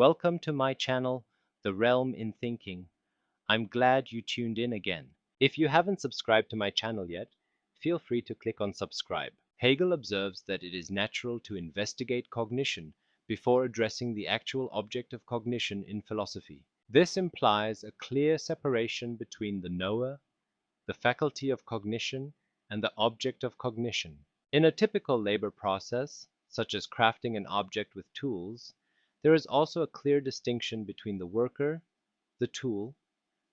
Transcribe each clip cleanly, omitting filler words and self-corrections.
Welcome to my channel, The Realm in Thinking. I'm glad you tuned in again. If you haven't subscribed to my channel yet, feel free to click on subscribe. Hegel observes that it is natural to investigate cognition before addressing the actual object of cognition in philosophy. This implies a clear separation between the knower, the faculty of cognition, and the object of cognition. In a typical labor process, such as crafting an object with tools, there is also a clear distinction between the worker, the tool,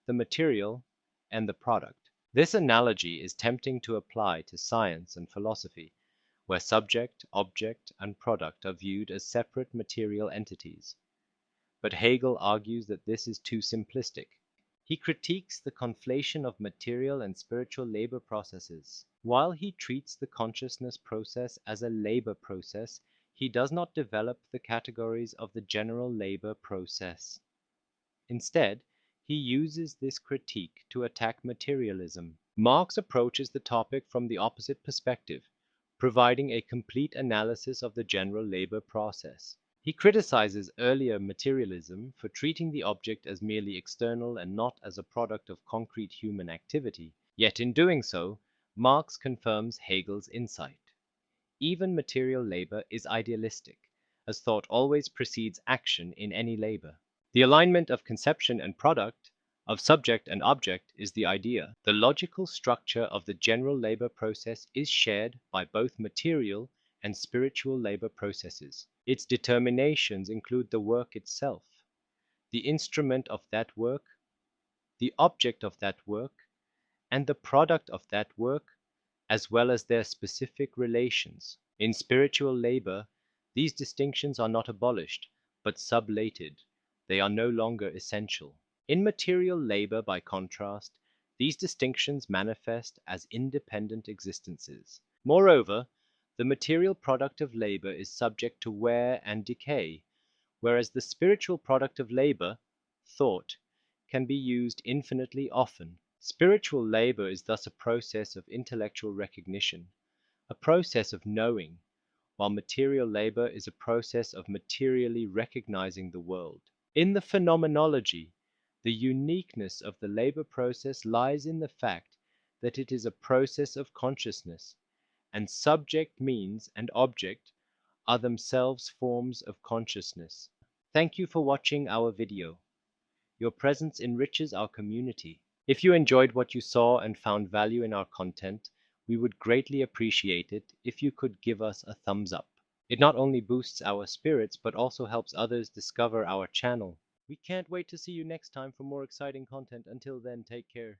the material, and the product. This analogy is tempting to apply to science and philosophy, where subject, object, and product are viewed as separate material entities. But Hegel argues that this is too simplistic. He critiques the conflation of material and spiritual labor processes. While he treats the consciousness process as a labor process, he does not develop the categories of the general labor process. Instead, he uses this critique to attack materialism. Marx approaches the topic from the opposite perspective, providing a complete analysis of the general labor process. He criticizes earlier materialism for treating the object as merely external and not as a product of concrete human activity. Yet in doing so, Marx confirms Hegel's insight. Even material labor is idealistic, as thought always precedes action in any labor. The alignment of conception and product, of subject and object, is the idea. The logical structure of the general labor process is shared by both material and spiritual labor processes. Its determinations include the work itself, the instrument of that work, the object of that work, and the product of that work, as well as their specific relations. In spiritual labor, these distinctions are not abolished, but sublated. They are no longer essential. In material labor, by contrast, these distinctions manifest as independent existences. Moreover, the material product of labor is subject to wear and decay, whereas the spiritual product of labor, thought, can be used infinitely often. Spiritual labor is thus a process of intellectual recognition, a process of knowing, while material labor is a process of materially recognizing the world. In the Phenomenology, the uniqueness of the labor process lies in the fact that it is a process of consciousness, and subject, means, and object are themselves forms of consciousness. Thank you for watching our video. Your presence enriches our community. If you enjoyed what you saw and found value in our content, we would greatly appreciate it if you could give us a thumbs up. It not only boosts our spirits, but also helps others discover our channel. We can't wait to see you next time for more exciting content. Until then, take care.